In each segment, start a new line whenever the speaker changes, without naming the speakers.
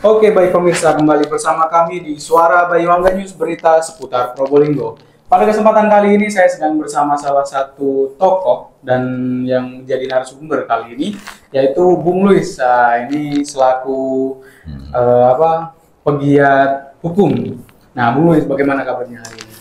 Oke, baik pemirsa, kembali bersama kami di Suara Baiwangga News, berita seputar Probolinggo. Pada kesempatan kali ini saya sedang bersama salah satu tokoh dan yang jadi narasumber kali ini, yaitu Bung Luis. Ini selaku pegiat hukum. Nah, Bung Luis, bagaimana kabarnya hari ini?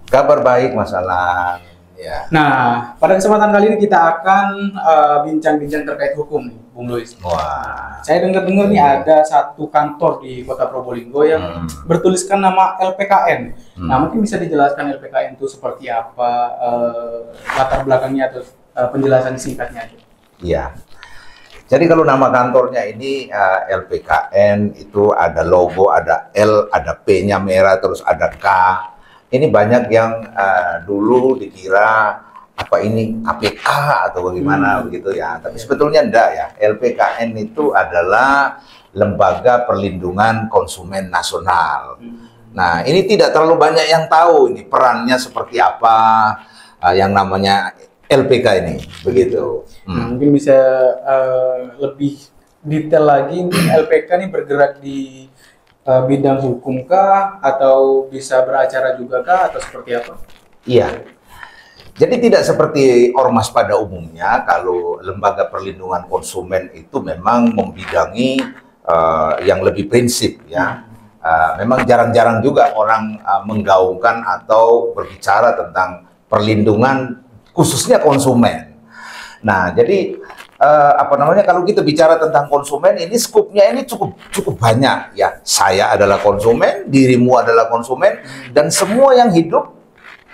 Kabar baik, Mas Alan. Ya.
Nah, pada kesempatan kali ini kita akan bincang-bincang terkait hukum nih, Bung Luis.
Wah.
Saya dengar-dengar nih ada satu kantor di Kota Probolinggo yang bertuliskan nama LPKN. Nah, mungkin bisa dijelaskan LPKN itu seperti apa, latar belakangnya atau penjelasan singkatnya aja.
Iya. Jadi kalau nama kantornya ini LPKN, itu ada logo, ada L, ada P-nya merah, terus ada K. Ini banyak yang dulu dikira apa ini KPK atau bagaimana begitu ya. Tapi sebetulnya enggak ya. LPKN itu adalah Lembaga Perlindungan Konsumen Nasional. Nah, ini tidak terlalu banyak yang tahu ini perannya seperti apa yang namanya LPK ini begitu.
Nah, mungkin bisa lebih detail lagi, LPK ini bergerak di bidang hukum kah, atau bisa beracara juga kah, atau seperti apa?
Iya. Jadi tidak seperti ormas pada umumnya. Kalau Lembaga Perlindungan Konsumen itu memang membidangi yang lebih prinsip ya. Memang jarang-jarang juga orang menggaungkan atau berbicara tentang perlindungan khususnya konsumen. Nah, jadi kalau kita bicara tentang konsumen, ini skupnya ini cukup banyak ya. Saya adalah konsumen, dirimu adalah konsumen, dan semua yang hidup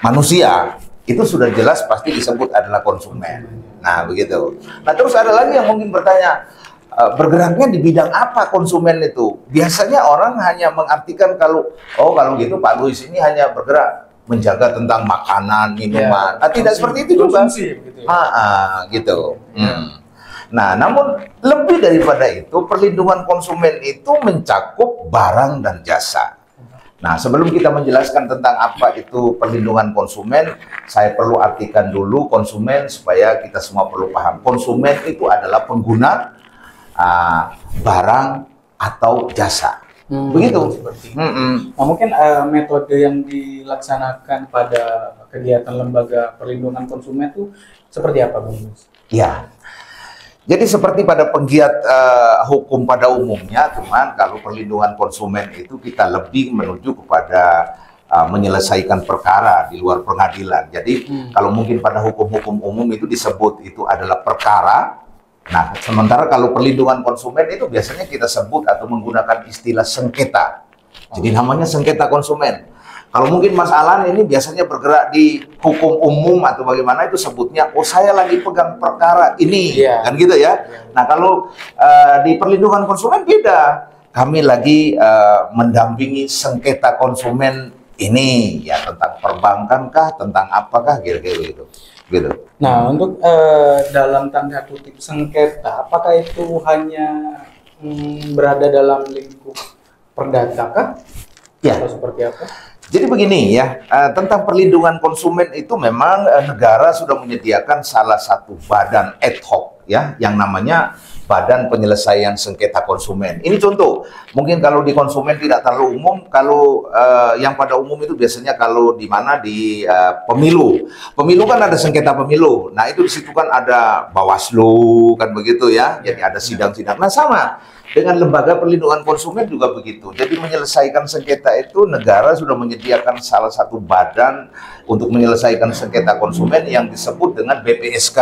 manusia itu sudah jelas pasti disebut adalah konsumen. Nah, begitu. Nah, terus ada lagi yang mungkin bertanya, bergeraknya di bidang apa konsumen itu? Biasanya orang hanya mengartikan kalau gitu Pak Luis ini hanya bergerak menjaga tentang makanan, minuman. Nah, tidak seperti itu juga. Gitu. Nah, namun lebih daripada itu, perlindungan konsumen itu mencakup barang dan jasa. Nah, sebelum kita menjelaskan tentang apa itu perlindungan konsumen, saya perlu artikan dulu konsumen supaya kita semua perlu paham. Konsumen itu adalah pengguna barang atau jasa. Begitu.
Nah, mungkin metode yang dilaksanakan pada kegiatan lembaga perlindungan konsumen itu seperti apa, Bung?
Ya. Jadi seperti pada penggiat hukum pada umumnya, cuman kalau perlindungan konsumen itu kita lebih menuju kepada menyelesaikan perkara di luar pengadilan. Jadi kalau mungkin pada hukum-hukum umum itu disebut itu adalah perkara. Nah, sementara kalau perlindungan konsumen itu biasanya kita sebut atau menggunakan istilah sengketa. Jadi namanya sengketa konsumen. Kalau mungkin Mas Alan ini biasanya bergerak di hukum umum atau bagaimana itu sebutnya, oh saya lagi pegang perkara ini, kan gitu ya. Nah, kalau di perlindungan konsumen beda. Kami lagi mendampingi sengketa konsumen ini, ya tentang perbankan kah, tentang apakah, kira-kira gitu.
Nah, untuk dalam tanda kutip sengketa, apakah itu hanya berada dalam lingkup perdata kah?
Ya.
Atau seperti apa?
Jadi begini ya, tentang perlindungan konsumen itu memang negara sudah menyediakan salah satu badan ad hoc ya, yang namanya Badan Penyelesaian Sengketa Konsumen. Ini contoh, mungkin kalau di konsumen tidak terlalu umum, kalau yang pada umum itu biasanya kalau di mana di pemilu. Pemilu kan ada sengketa pemilu. Nah, itu di situ kan ada Bawaslu kan begitu ya. Jadi ada sidang-sidang. Nah, sama dengan lembaga perlindungan konsumen juga begitu. Jadi menyelesaikan sengketa itu negara sudah menyediakan salah satu badan untuk menyelesaikan sengketa konsumen yang disebut dengan BPSK,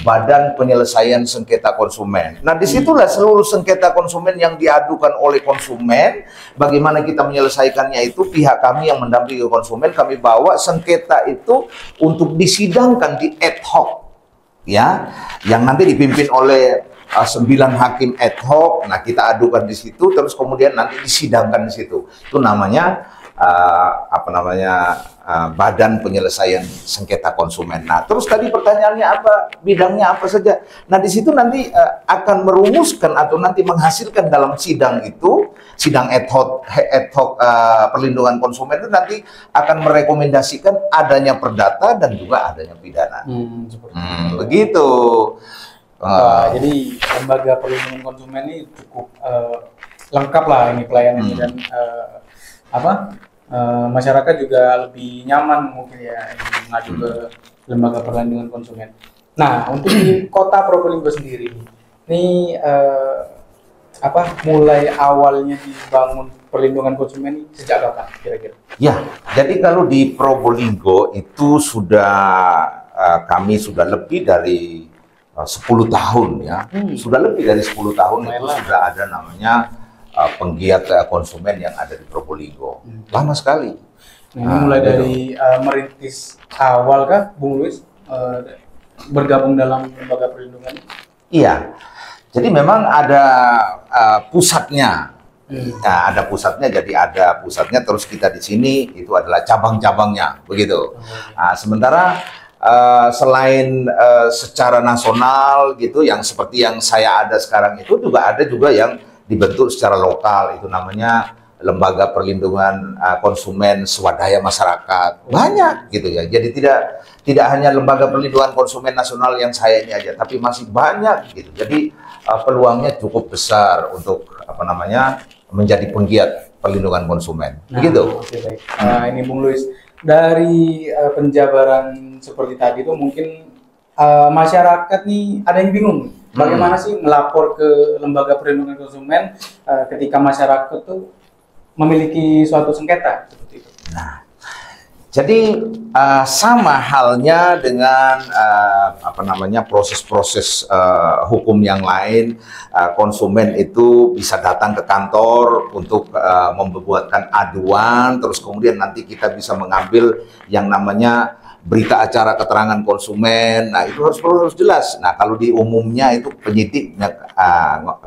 Badan Penyelesaian Sengketa Konsumen. Nah, disitulah seluruh sengketa konsumen yang diadukan oleh konsumen, bagaimana kita menyelesaikannya itu pihak kami yang mendampingi konsumen, kami bawa sengketa itu untuk disidangkan di ad hoc, ya, yang nanti dipimpin oleh 9 hakim ad hoc. Nah, kita adukan di situ, terus kemudian nanti disidangkan di situ. Itu namanya Badan Penyelesaian Sengketa Konsumen. Nah, terus tadi pertanyaannya apa, bidangnya apa saja. Nah, di situ nanti akan merumuskan atau nanti menghasilkan dalam sidang itu, sidang ad hoc perlindungan konsumen itu nanti akan merekomendasikan adanya perdata dan juga adanya pidana. Begitu.
Jadi lembaga perlindungan konsumen ini cukup lengkap lah ini pelayanannya dan masyarakat juga lebih nyaman mungkin ya mengadu ke lembaga perlindungan konsumen. Nah, untuk di Kota Probolinggo sendiri ini mulai awalnya dibangun perlindungan konsumen ini sejak kapan kira-kira?
Ya, jadi kalau di Probolinggo itu kami sudah lebih dari 10 tahun ya. Sudah lebih dari 10 tahun itu sudah ada namanya penggiat konsumen yang ada di Probolinggo. Lama sekali.
Ini mulai dari merintis awal kah, Bung Luis, bergabung dalam lembaga perlindungan?
Iya. Jadi memang ada pusatnya. Nah, ada pusatnya, jadi ada pusatnya, terus kita di sini itu adalah cabang-cabangnya, begitu. Nah, sementara selain secara nasional gitu, yang seperti yang saya ada sekarang itu juga ada juga yang dibentuk secara lokal, itu namanya Lembaga Perlindungan Konsumen Swadaya Masyarakat. Banyak gitu ya. Jadi tidak hanya Lembaga Perlindungan Konsumen Nasional yang saya ini aja, tapi masih banyak gitu. Jadi peluangnya cukup besar untuk menjadi penggiat perlindungan konsumen. Begitu.
Oke, baik. Ini Bung Luis, dari penjabaran seperti tadi itu mungkin masyarakat nih ada yang bingung. Bagaimana sih melapor ke lembaga perlindungan konsumen ketika masyarakat tuh memiliki suatu sengketa seperti itu?
Nah, jadi sama halnya dengan proses-proses hukum yang lain, konsumen itu bisa datang ke kantor untuk membuatkan aduan, terus kemudian nanti kita bisa mengambil yang namanya berita acara keterangan konsumen. Nah, itu harus jelas. Nah, kalau di umumnya itu penyidiknya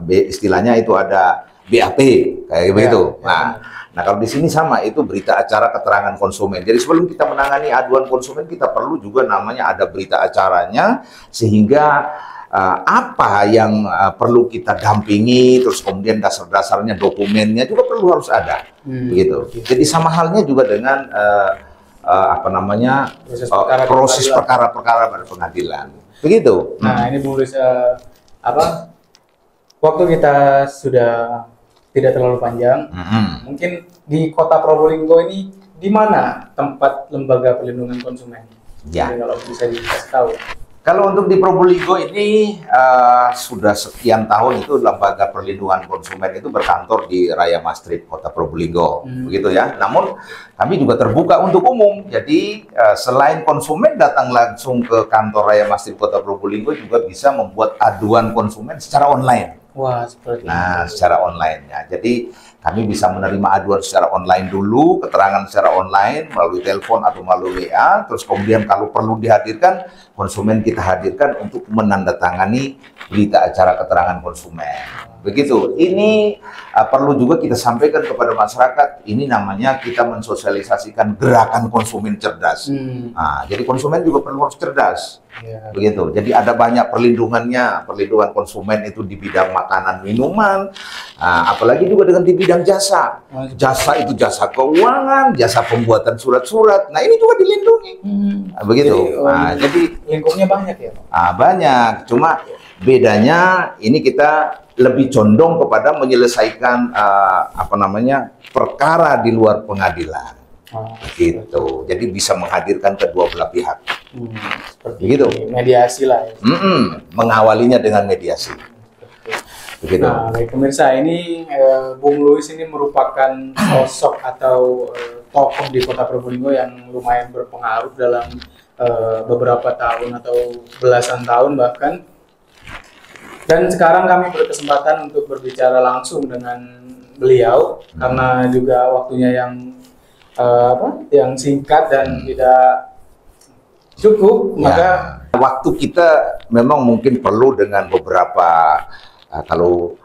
istilahnya itu ada BAP kayak begitu. Nah, kalau di sini sama, itu berita acara keterangan konsumen. Jadi sebelum kita menangani aduan konsumen, kita perlu juga namanya ada berita acaranya, sehingga apa yang perlu kita dampingi, terus kemudian dasar-dasarnya, dokumennya juga harus ada, begitu. Jadi sama halnya juga dengan proses perkara-perkara pada pengadilan, begitu.
Nah, ini Bung Luis, waktu kita sudah tidak terlalu panjang. Mungkin di Kota Probolinggo ini di mana tempat lembaga perlindungan konsumen?
Ya.
Jadi kalau bisa dikasih tahu.
Kalau untuk di Probolinggo ini sudah sekian tahun itu lembaga perlindungan konsumen itu berkantor di Raya Mastrip, Kota Probolinggo, begitu ya. Namun kami juga terbuka untuk umum. Jadi selain konsumen datang langsung ke kantor Raya Mastrip Kota Probolinggo, juga bisa membuat aduan konsumen secara online.
Wah, seperti
itu. Secara online ya. Jadi kami bisa menerima aduan secara online dulu, keterangan secara online melalui telepon atau melalui WA, terus kemudian kalau perlu dihadirkan, konsumen kita hadirkan untuk menandatangani berita acara keterangan konsumen. Begitu. Ini perlu juga kita sampaikan kepada masyarakat, ini namanya kita mensosialisasikan gerakan konsumen cerdas. Nah, jadi konsumen juga harus cerdas. Ya. Begitu. Jadi ada banyak perlindungannya, perlindungan konsumen itu di bidang makanan, minuman, apalagi juga dengan di bidang jasa. Jasa itu jasa keuangan, jasa pembuatan surat-surat. Nah, ini juga dilindungi. Begitu. Jadi
lingkupnya banyak ya, Pak?
Banyak. Cuma bedanya ini kita lebih condong kepada menyelesaikan perkara di luar pengadilan. Gitu. Jadi bisa menghadirkan kedua belah pihak. Begitu.
Mediasi lah. Ya.
Mengawalinya dengan mediasi. Begitu.
Nah, baik pemirsa, ini Bung Luis ini merupakan sosok atau tokoh di Kota Probolinggo yang lumayan berpengaruh dalam beberapa tahun atau belasan tahun bahkan. Dan sekarang kami berkesempatan untuk berbicara langsung dengan beliau karena juga waktunya yang singkat dan tidak cukup, maka
waktu kita memang mungkin perlu dengan beberapa kalau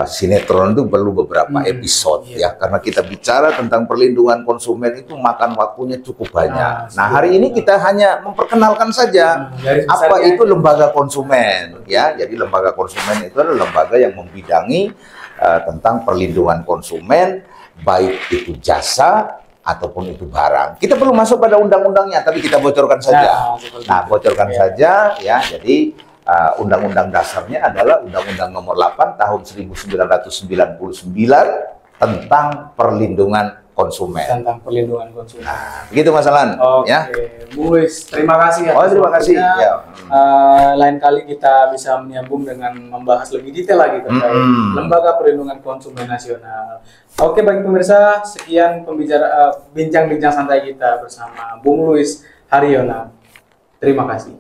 sinetron itu perlu beberapa episode ya, karena kita bicara tentang perlindungan konsumen itu makan waktunya cukup banyak. Nah, hari ini kita hanya memperkenalkan saja apa itu lembaga konsumen ya. Jadi lembaga konsumen itu adalah lembaga yang membidangi tentang perlindungan konsumen, baik itu jasa ataupun itu barang. Kita belum masuk pada undang-undangnya, tapi kita bocorkan saja. Nah, bocorkan saja ya. Jadi undang-undang dasarnya adalah Undang-Undang Nomor 8 Tahun 1999 tentang perlindungan konsumen.
Tentang perlindungan konsumen.
Begitu Mas Alan.
Oke,
Ya.
Bu Luis, terima kasih
Oh, terima kasih.
waktunya.
Ya.
Lain kali kita bisa menyambung dengan membahas lebih detail lagi terkait Lembaga Perlindungan Konsumen Nasional. Oke, bagi pemirsa, sekian bincang-bincang santai kita bersama Bung Luis Haryona. Terima kasih.